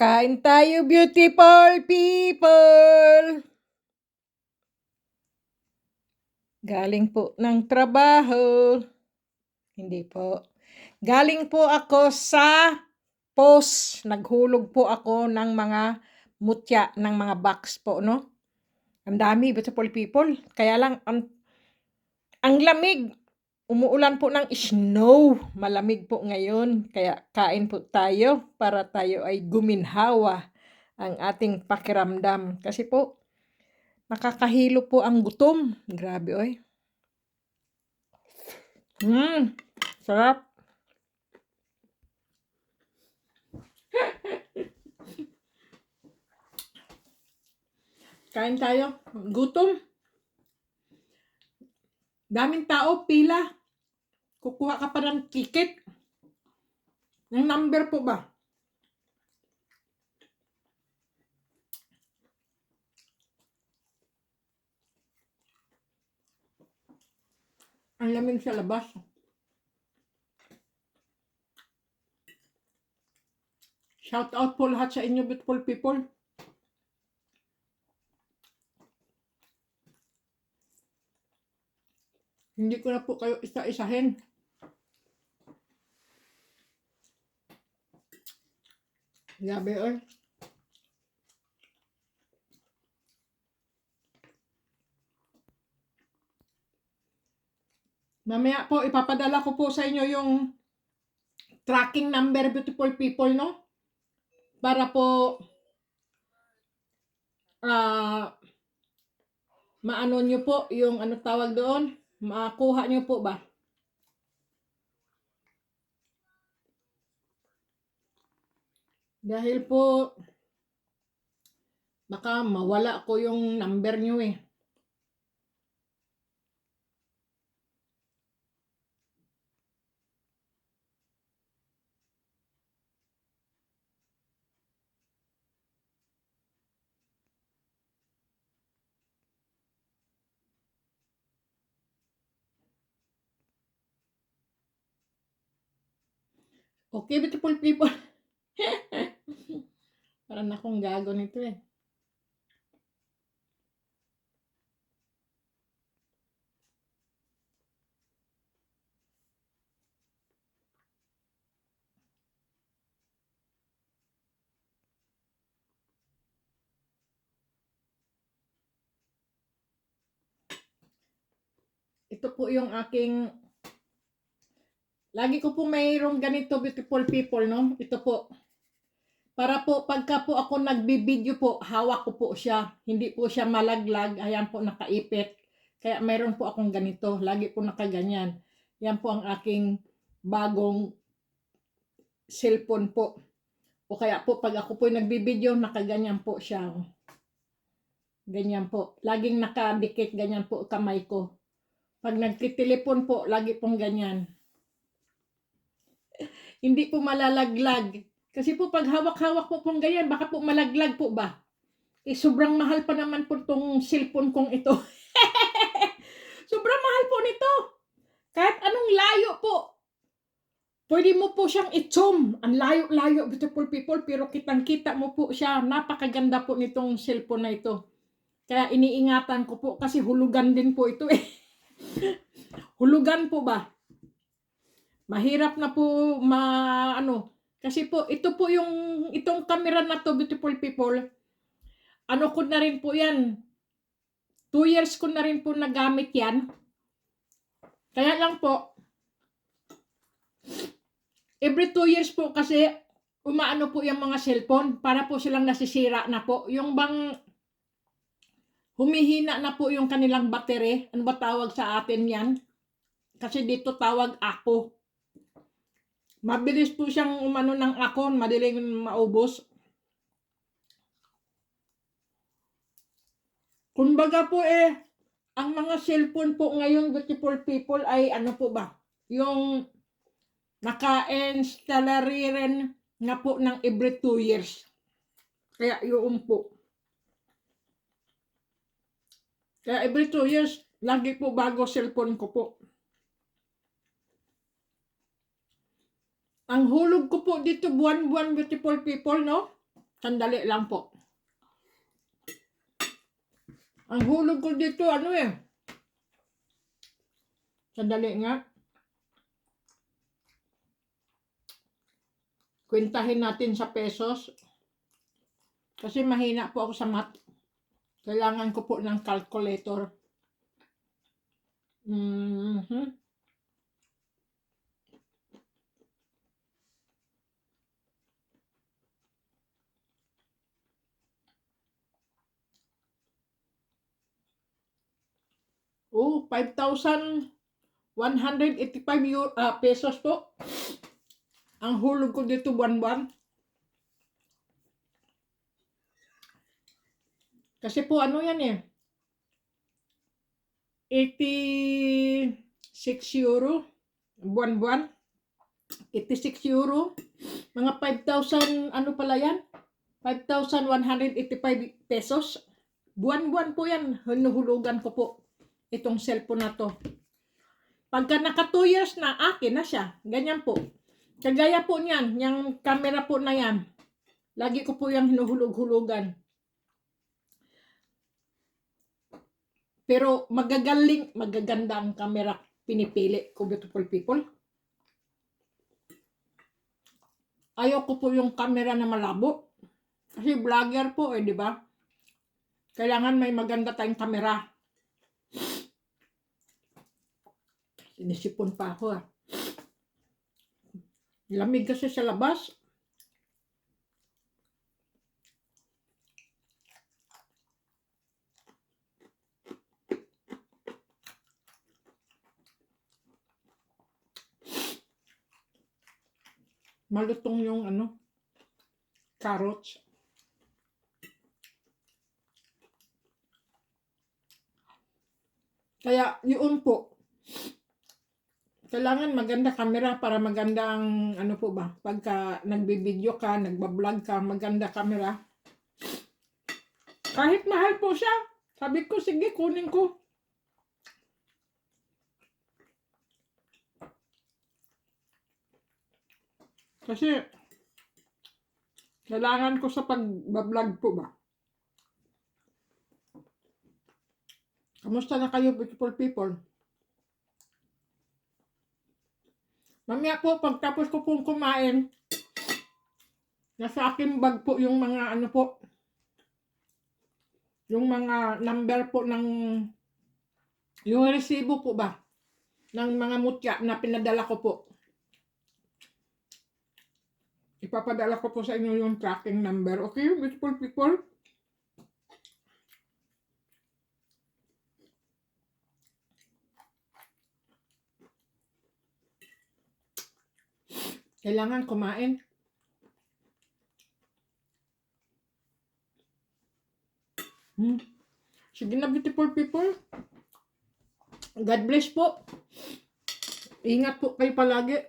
Kain tayo, beautiful people! Galing po ng trabaho. Hindi po. Galing po ako sa post. Naghulog po ako ng mga mutya ng mga box po, no? Ang dami, beautiful people. Kaya lang, ang lamig. Umuulan po ng snow. Malamig po ngayon. Kaya kain po tayo para tayo ay guminhawa ang ating pakiramdam. Kasi po, nakakahilo po ang gutom. Grabe, oy. Sarap. Kain tayo. Gutom. Daming tao, pila. Kukuha ka pa ng ticket. Ng number po ba? Ang lamig sa labas. Shout out po lahat sa inyo, beautiful people. Hindi ko na po kayo isa-isahin. Grabe, oy. Mamaya po, ipapadala ko po sa inyo yung tracking number, beautiful people, no? Para po maano nyo po yung ano tawag doon, makuha nyo po ba? Dahil po baka mawala ko yung number nyo eh. Okay, beautiful people. Parang akong gago nito eh. Ito po yung aking, lagi ko po mayroong ganito, beautiful people, no? Ito po. Para po, pagka po ako nagbibideo po, hawak ko po siya. Hindi po siya malaglag. Ayan po, nakaipit. Kaya mayroon po akong ganito. Lagi po nakaganyan. Yan po ang aking bagong cellphone po. O kaya po, pag ako po nagbibideo, nakaganyan po siya. Ganyan po. Laging nakadikit, ganyan po kamay ko. Pag nagtitelepon po, lagi pong ganyan. Hindi po malalaglag. Kasi po pag hawak-hawak po pong ganyan, baka po malaglag po ba? Eh, sobrang mahal pa naman po itong cellphone kong ito. Sobrang mahal po nito. Kahit anong layo po. Pwede mo po siyang i-zoom. Ang layo-layo, beautiful people, pero kitang-kita mo po siya. Napakaganda po nitong cellphone na ito. Kaya iniingatan ko po kasi hulugan din po ito eh. Hulugan po ba? Mahirap na po kasi po ito po itong camera na to, beautiful people. Ano ko na rin po yan. 2 years ko na rin po nagamit yan. Kaya lang po, every 2 years po kasi umaano po yung mga cellphone para po silang nasisira na po. Yung bang humihina na po yung kanilang battery. Ano ba tawag sa atin yan? Kasi dito tawag ako. Mabilis po siyang umano ng akon, madaling maubos. Kumbaga po ang mga cellphone po ngayon, beautiful people, ay ano po ba? Yung naka-install rin nga po ng every 2 years. Kaya yun po. Kaya every 2 years, lagi po bago cellphone ko po. Ang hulog ko po dito buwan-buwan, beautiful people, no? Sandali lang po. Ang hulog ko dito, ano eh. Sandali nga. Kwentahin natin sa pesos. Kasi mahina po ako sa math. Kailangan ko po ng calculator. Mhm. Oh, 5,185 pesos po. Ang hulog ko dito buwan-buwan. Kasi po ano yan eh. 86 euro. Buwan-buwan. 86 euro. Mga 5,000 ano pala yan? 5,185 pesos. Buwan-buwan po yan. Hinuhulugan ko po itong cellphone na to. Pagka naka 2 years na, akin na siya. Ganyan po. Kagaya po niyan, yung camera po na yan. Lagi ko po yung hinuhulog-hulugan. Pero magaganda ang camera pinipili ko, beautiful people. Ayaw ko po yung camera na malabo. Kasi vlogger po di ba? Kailangan may maganda tayong camera. Sinisipon pa ako Lamig kasi sa labas. Malutong yung carrots. Kaya yun po. Kailangan maganda camera para magandang po ba? Pagka nagbi-video ka, nagba-vlog ka, maganda camera. Kahit mahal po siya. Sabi ko, sige, kunin ko. Kasi kailangan ko sa pag-vlog po ba? Kamusta na kayo, beautiful people? Mamaya po, pagtapos ko pong kumain, nasa akin bag po yung mga yung mga number po ng yung resibo po ba ng mga mutya na pinadala ko po. Ipapadala ko po sa inyo yung tracking number. Okay, beautiful people? Kailangan kumain. Sige na, beautiful people. God bless po. Ingat po kayo palagi.